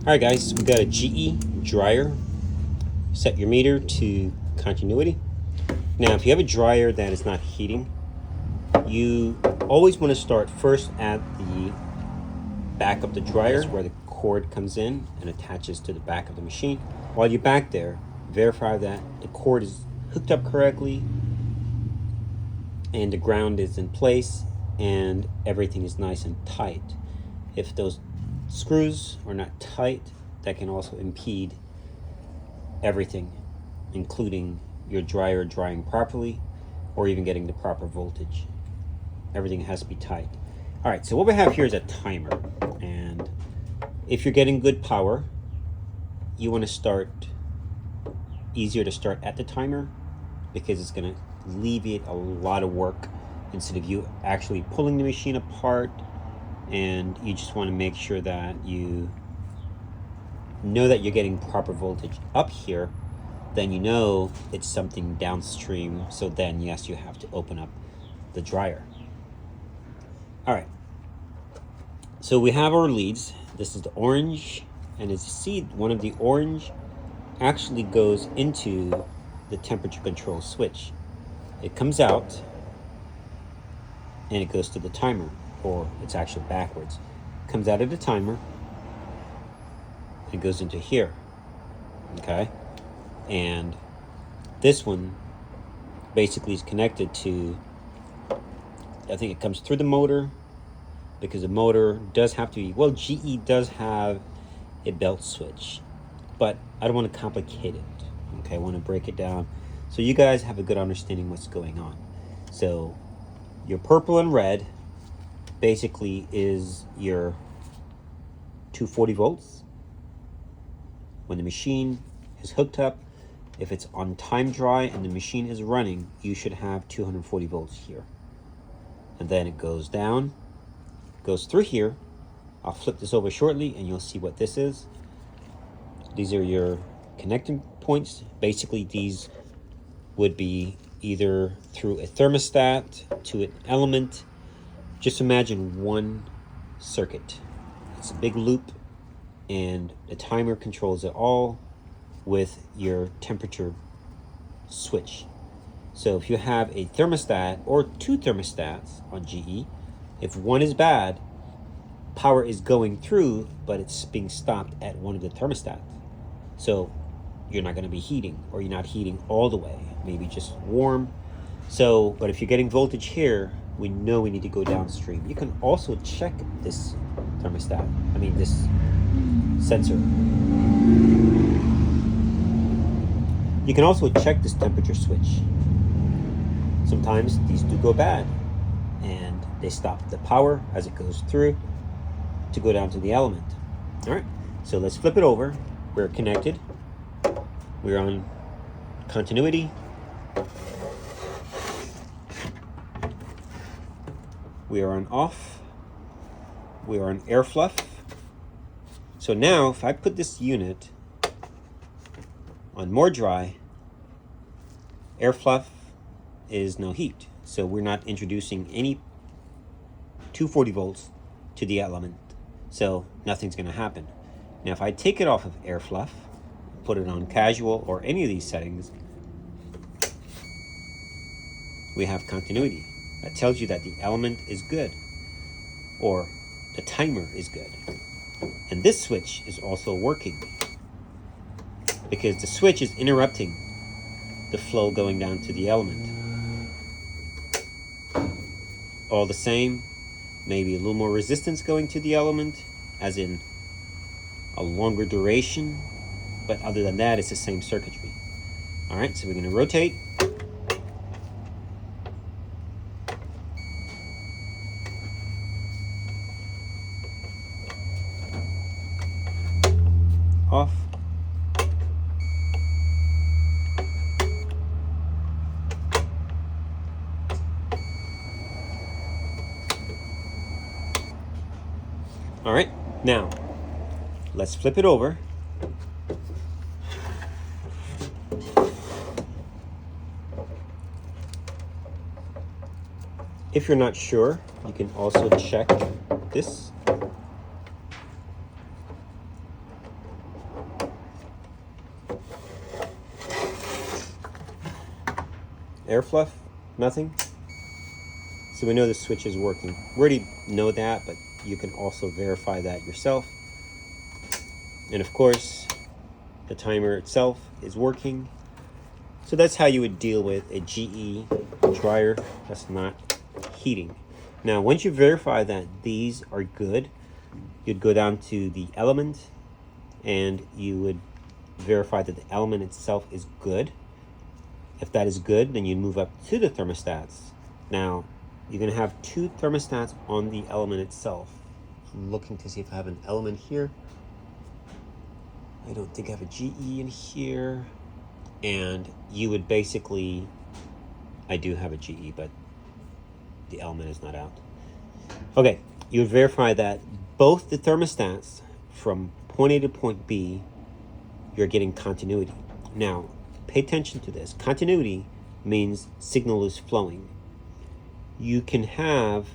Alright guys, we got a GE dryer. Set your meter to continuity. Now if you have a dryer that is not heating, you always want to start first at the back of the dryer. That's where the cord comes in and attaches to the back of the machine. While you're back there, verify that the cord is hooked up correctly and the ground is in place and everything is nice and tight. If those screws are not tight, that can also impede everything, including your dryer drying properly or even getting the proper voltage. Everything has to be tight. All right, so what we have here is a timer, and if you're getting good power, you want to start easier to start at the timer because it's going to alleviate a lot of work instead of you actually pulling the machine apart. And you just want to make sure that you know that you're getting proper voltage up here. Then you know it's something downstream, so then yes, you have to open up the dryer. All right, so we have our leads. This is the orange, and as you see, one of the orange actually goes into the temperature control switch. It comes out and it goes to the timer, or it's actually backwards. It comes out of the timer and goes into here, okay? And this one basically is connected to, I think it comes through the motor, because the motor does have to be, well, GE does have a belt switch, but I don't want to complicate it, okay? I want to break it down so you guys have a good understanding what's going on. So your purple and red basically is your 240 volts. When the machine is hooked up, if it's on time dry and the machine is running, you should have 240 volts here. And then it goes down, goes through here. I'll flip this over shortly and you'll see what this is. These are your connecting points. Basically, these would be either through a thermostat to an element. Just imagine one circuit. It's a big loop, and the timer controls it all with your temperature switch. So if you have a thermostat or two thermostats on GE, if one is bad, power is going through, but it's being stopped at one of the thermostats. So you're not going to be heating, or you're not heating all the way, maybe just warm. So, but if you're getting voltage here, we know we need to go downstream. You can also check this thermostat, this sensor. You can also check this temperature switch. Sometimes these do go bad and they stop the power as it goes through to go down to the element. All right, so let's flip it over. We're connected. We're on continuity. We are on off. We are on air fluff. So now if I put this unit on more dry, air fluff is no heat. So we're not introducing any 240 volts to the element. So nothing's going to happen. Now if I take it off of air fluff, put it on casual or any of these settings, we have continuity. That tells you that the element is good, or the timer is good. And this switch is also working because the switch is interrupting the flow going down to the element. All the same, maybe a little more resistance going to the element, as in a longer duration, but other than that, it's the same circuitry. All right, so we're going to rotate. Off. All right, now let's flip it over. If you're not sure, you can also check this. air fluff, nothing. So we know the switch is working. We already know that, but you can also verify that yourself. And of course, the timer itself is working. So that's how you would deal with a GE dryer that's not heating. Now, once you verify that these are good, you'd go down to the element and you would verify that the element itself is good. If that is good, then you move up to the thermostats. Now, you're going to have two thermostats on the element itself. I'm looking to see if I have an element here. I don't think I have a GE in here. And you would basically, I do have a GE, but the element is not out. Okay, you would verify that both the thermostats from point A to point B, you're getting continuity. Now, pay attention to this. Continuity means signal is flowing. You can have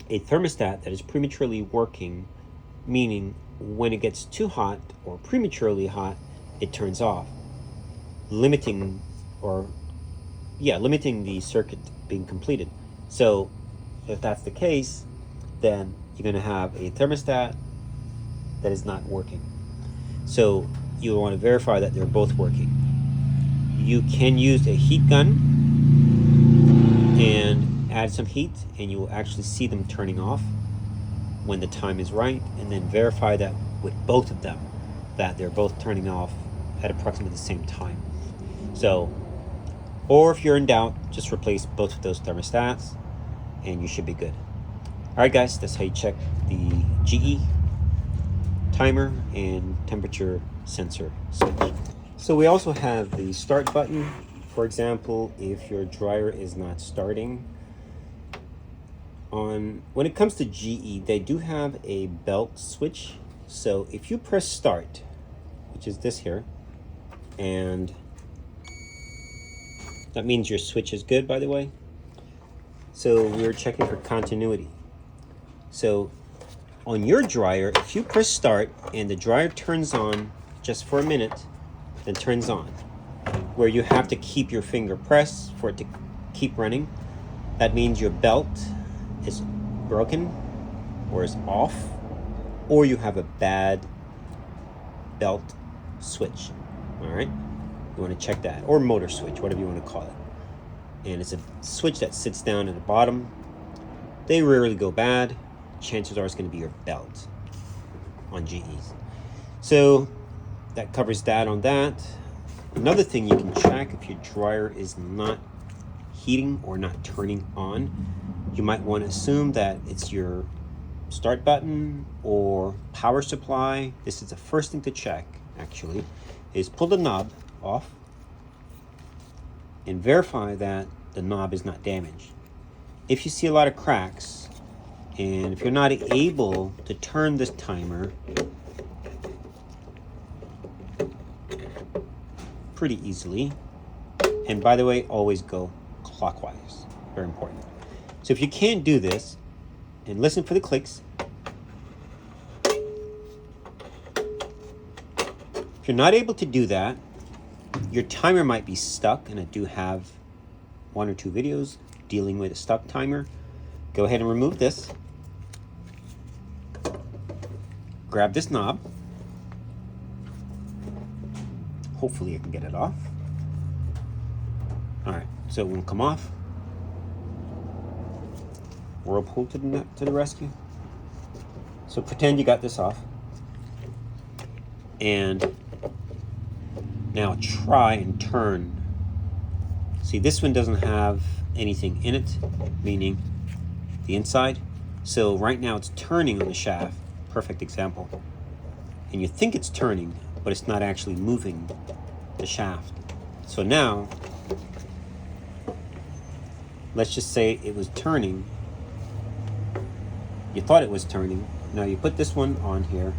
a thermostat that is prematurely working, meaning when it gets too hot or prematurely hot, it turns off, limiting the circuit being completed. So if that's the case, then you're going to have a thermostat that is not working. So you want to verify that they're both working. You can use a heat gun and add some heat, and you will actually see them turning off when the time is right, and then verify that with both of them, that they're both turning off at approximately the same time. So, or if you're in doubt, just replace both of those thermostats and you should be good. All right, guys, that's how you check the GE timer and temperature sensor switch. So we also have the start button. For example, if your dryer is not starting. When it comes to GE, they do have a belt switch. So if you press start, which is this here, and that means your switch is good, by the way. So we're checking for continuity. So on your dryer, if you press start and the dryer turns on just for a minute, then turns on, where you have to keep your finger pressed for it to keep running, that means your belt is broken or is off, or you have a bad belt switch. All right, you want to check that, or motor switch, whatever you want to call it. And it's a switch that sits down at the bottom. They rarely go bad. Chances are it's going to be your belt on GEs. So that covers that on that. Another thing you can check if your dryer is not heating or not turning on, you might want to assume that it's your start button or power supply. This is the first thing to check, actually, is pull the knob off and verify that the knob is not damaged. If you see a lot of cracks, and if you're not able to turn this timer pretty easily, and by the way, always go clockwise, very important. So if you can't do this, and listen for the clicks, if you're not able to do that, your timer might be stuck, and I do have 1 or 2 videos dealing with a stuck timer. Go ahead and remove this. Grab this knob. Hopefully I can get it off. All right, so it won't come off. Whirlpool to the rescue. So pretend you got this off. And now try and turn. See, this one doesn't have anything in it, meaning the inside. So right now it's turning on the shaft. Perfect example. And you think it's turning, but it's not actually moving the shaft. So now, let's just say it was turning. You thought it was turning. Now you put this one on here.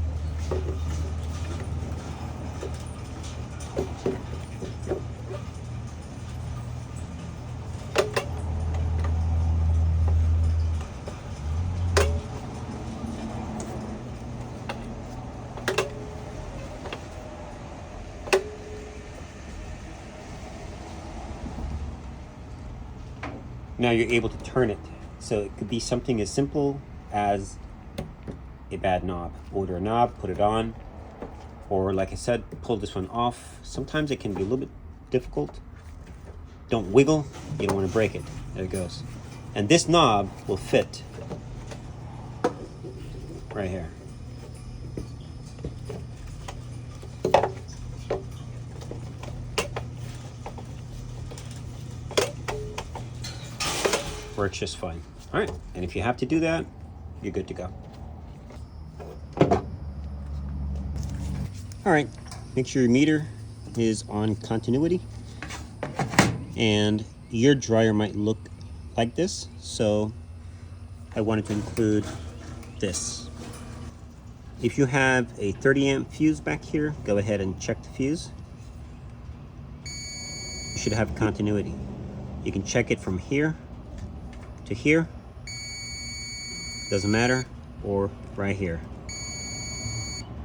Now you're able to turn it. So it could be something as simple as a bad knob. Order a knob, put it on, or like I said, pull this one off. Sometimes it can be a little bit difficult. Don't wiggle, you don't want to break it. There it goes. And this knob will fit right here. Works just fine. All right, and if you have to do that, you're good to go. All right, make sure your meter is on continuity, and your dryer might look like this, so I wanted to include this. If you have a 30 amp fuse back here, go ahead and check the fuse. You should have continuity. You can check it from here to here, doesn't matter, or right here.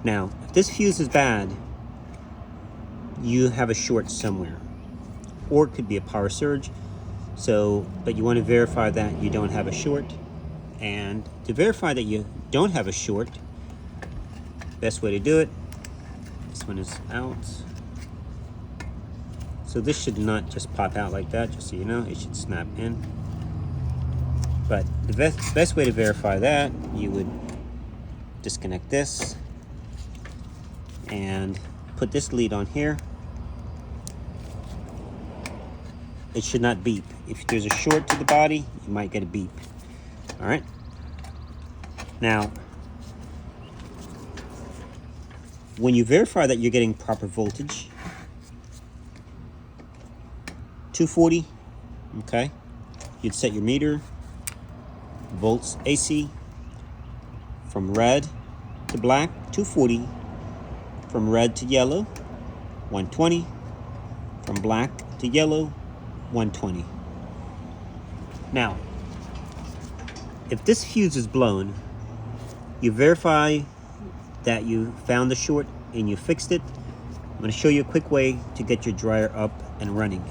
Now, if this fuse is bad, you have a short somewhere, or it could be a power surge. So, but you want to verify that you don't have a short. And to verify that you don't have a short, best way to do it, this one is out. So this should not just pop out like that, just so you know, it should snap in. But the best way to verify that, you would disconnect this and put this lead on here. It should not beep. If there's a short to the body, you might get a beep. All right. Now, when you verify that you're getting proper voltage, 240, okay, you'd set your meter, volts AC, from red to black, 240, from red to yellow, 120, from black to yellow, 120. Now, if this fuse is blown, you verify that you found the short and you fixed it. I'm going to show you a quick way to get your dryer up and running.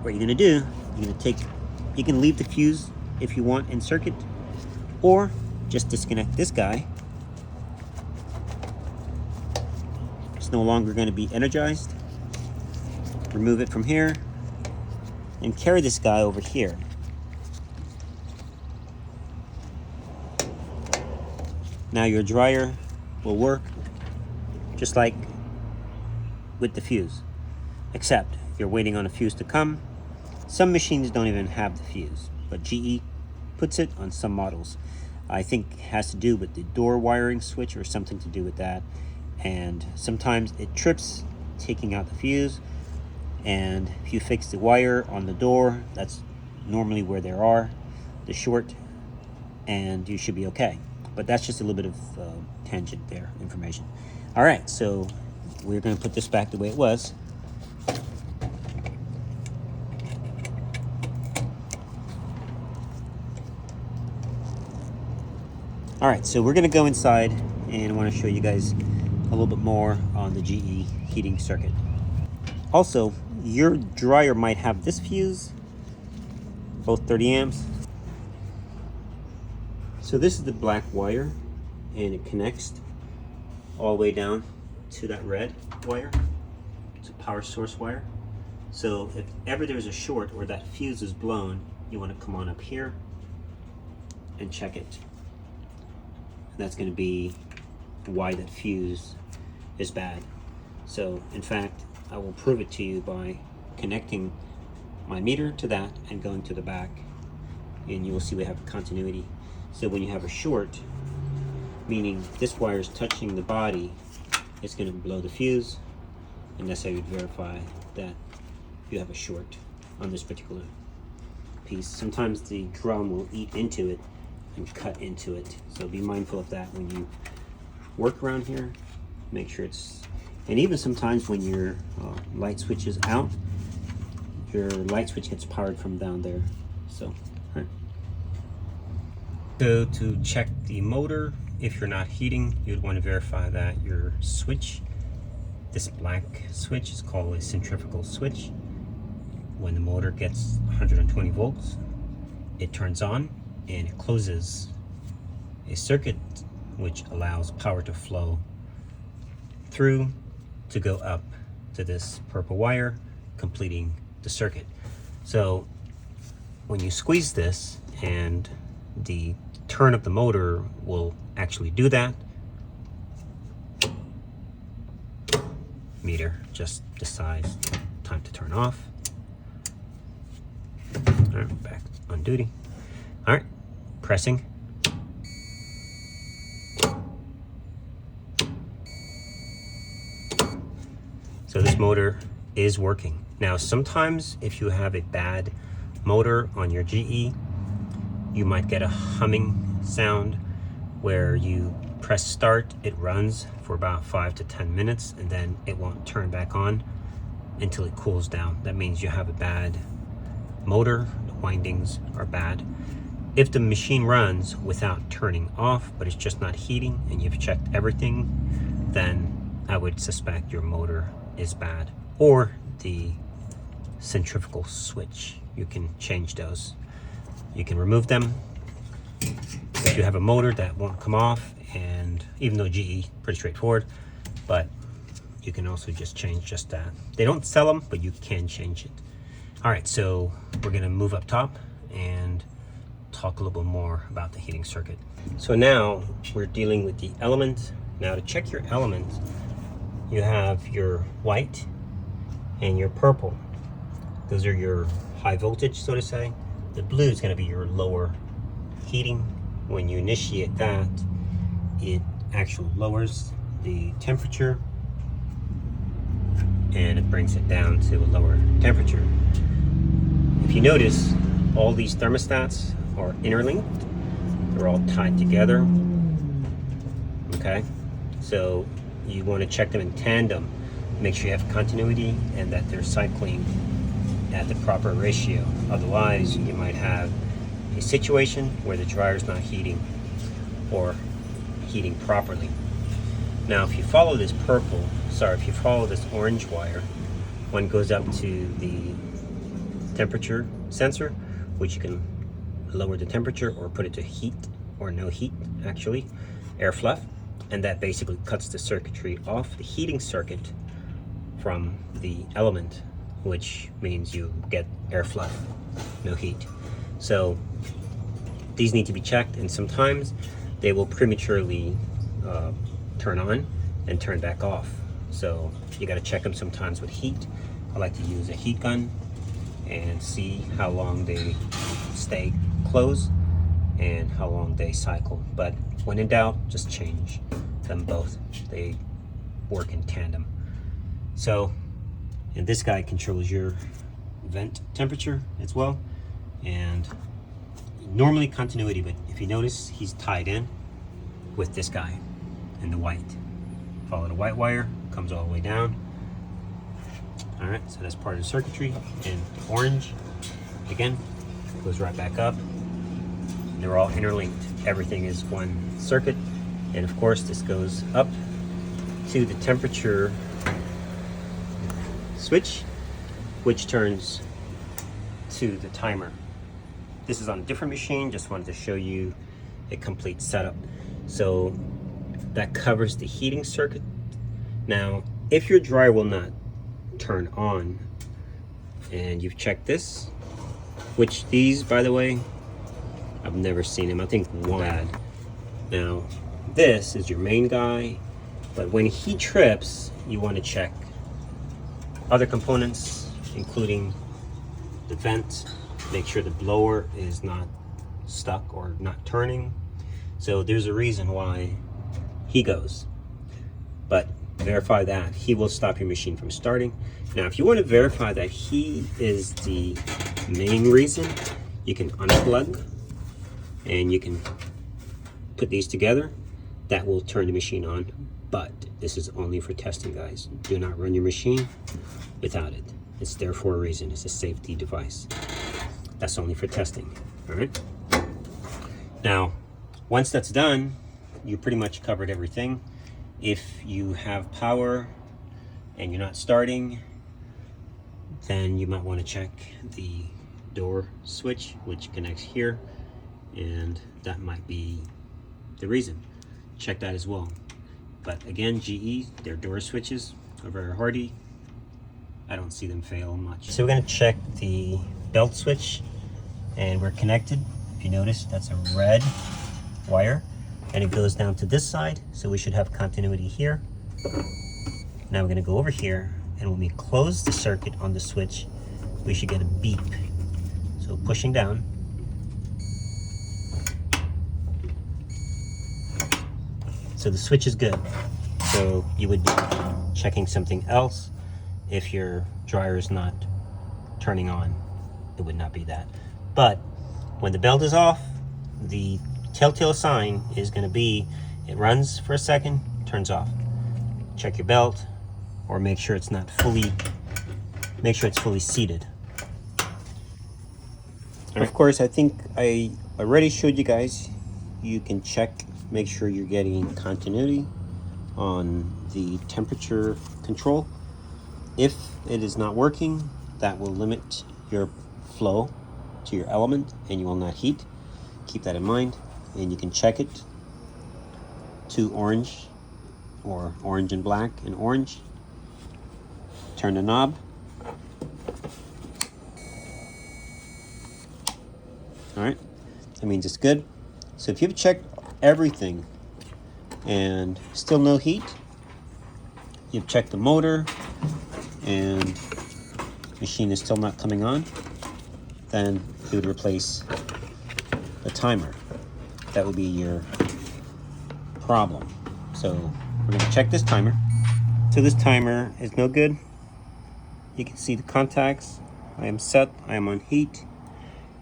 What you're going to do, you're going to take, you can leave the fuse if you want in circuit, or just disconnect this guy. It's no longer going to be energized. Remove it from here and carry this guy over here. Now your dryer will work just like with the fuse, except you're waiting on a fuse to come. Some machines don't even have the fuse, but GE puts it on some models. I think it has to do with the door wiring switch or something to do with that. And sometimes it trips taking out the fuse. And if you fix the wire on the door, that's normally where there are the short, and you should be okay. But that's just a little bit of tangent there, information. All right, so we're going to put this back the way it was. All right, so we're going to go inside, and I want to show you guys a little bit more on the GE heating circuit. Also, your dryer might have this fuse, both 30 amps. So this is the black wire, and it connects all the way down to that red wire. It's a power source wire. So if ever there's a short or that fuse is blown, you want to come on up here and check it. And that's going to be why that fuse is bad. So in fact, I will prove it to you by connecting my meter to that and going to the back, and you will see we have continuity. So when you have a short, meaning this wire is touching the body, it's going to blow the fuse, and that's how you verify that you have a short on this particular piece. Sometimes the drum will eat into it and cut into it, so be mindful of that when you work around here. Make sure it's, and even sometimes when your light switch is out, your light switch gets powered from down there. So, all right. So to check the motor, if you're not heating, you'd want to verify that your switch, this black switch, is called a centrifugal switch. when the motor gets 120 volts, it turns on and it closes a circuit which allows power to flow through to go up to this purple wire, completing the circuit. So when you squeeze this, and the turn of the motor will actually do that, meter just decides time to turn off. All right, back on duty. All right, pressing. So this motor is working. Now, sometimes if you have a bad motor on your GE, you might get a humming sound where you press start, it runs for about 5 to 10 minutes, and then it won't turn back on until it cools down. That means you have a bad motor, the windings are bad. If the machine runs without turning off, but it's just not heating, and you've checked everything, then I would suspect your motor is bad, or the centrifugal switch. You can change those. You can remove them. If you have a motor that won't come off, and even though GE, pretty straightforward, but you can also just change just that. They don't sell them, but you can change it. All right, so we're gonna move up top and talk a little bit more about the heating circuit. So now we're dealing with the element. Now to check your element, you have your white and your purple. Those are your high voltage, so to say. The blue is going to be your lower heating. When you initiate that, it actually lowers the temperature and it brings it down to a lower temperature. If you notice, all these thermostats are interlinked. They're all tied together. Okay, so you want to check them in tandem, make sure you have continuity and that they're cycling at the proper ratio. Otherwise, you might have a situation where the dryer is not heating or heating properly. Now, if you follow this if you follow this orange wire, one goes up to the temperature sensor, which you can lower the temperature or put it to heat or no heat, actually, air fluff. And that basically cuts the circuitry off, the heating circuit, from the element, which means you get air fluff, no heat. So these need to be checked, and sometimes they will prematurely turn on and turn back off. So you got to check them sometimes with heat. I like to use a heat gun and see how long they stay closed and how long they cycle. But when in doubt, just change them both. They work in tandem. So, and this guy controls your vent temperature as well. And normally continuity, but if you notice, he's tied in with this guy in the white. Follow the white wire, comes all the way down. All right, so that's part of the circuitry. And orange, again, goes right back up. They're all interlinked. Everything is one circuit. And of course, this goes up to the temperature switch, which turns to the timer. This is on a different machine. Just wanted to show you a complete setup. So that covers the heating circuit. Now, if your dryer will not turn on and you've checked this, which these, by the way, I've never seen them. I think one. Now, this is your main guy, but when he trips, you want to check other components, including the vent. Make sure the blower is not stuck or not turning. So there's a reason why he goes. But verify that. He will stop your machine from starting. Now, if you want to verify that he is the main reason, you can unplug and you can put these together. That will turn the machine on, but this is only for testing, guys. Do not run your machine without it. It's there for a reason. It's a safety device. That's only for testing, all right? Now, once that's done, you pretty much covered everything. If you have power and you're not starting, then you might want to check the door switch, which connects here, and that might be the reason. Check that as well. But again, GE, their door switches are very hardy. I don't see them fail much. So we're going to check the belt switch, and we're connected. If you notice, that's a red wire, and it goes down to this side, so we should have continuity here. Now we're going to go over here, and when we close the circuit on the switch, we should get a beep. So pushing down. So the switch is good. So you would be checking something else if your dryer is not turning on. It would not be that. But when the belt is off, the telltale sign is going to be it runs for a second, turns off. Check your belt, or make sure it's fully seated. And of course, I think I already showed you guys, you can check, make sure you're getting continuity on the temperature control. If it is not working, that will limit your flow to your element and you will not heat. Keep that in mind, and you can check it to orange, or orange and black and orange. Turn the knob. All right, that means it's good. So if you've checked everything and still no heat, you've checked the motor and machine is still not coming on, then you would replace the timer. That would be your problem. So we're going to check this timer. So this timer is no good. You can see the contacts. I am set, I am on heat,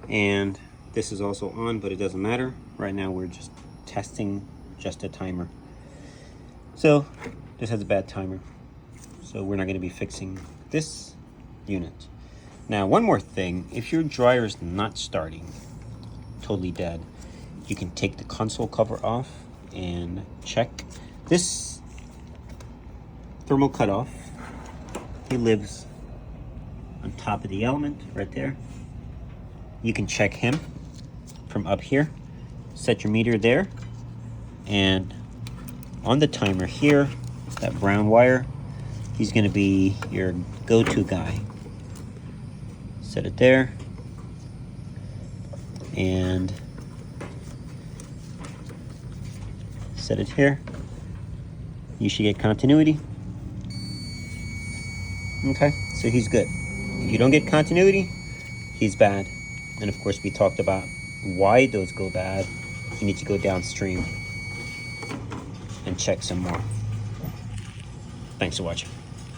and this is also on, but it doesn't matter. Right now we're just testing just a timer. So this has a bad timer. So we're not going to be fixing this unit. Now, one more thing, if your dryer is not starting, totally dead, you can take the console cover off and check. This thermal cutoff, he lives on top of the element right there. You can check him from up here. Set your meter there, and on the timer here, that brown wire, he's going to be your go-to guy. Set it there, and set it here. You should get continuity. Okay, so he's good. If you don't get continuity, he's bad. And of course, we talked about why those go bad. You need to go downstream and check some more. Thanks for watching.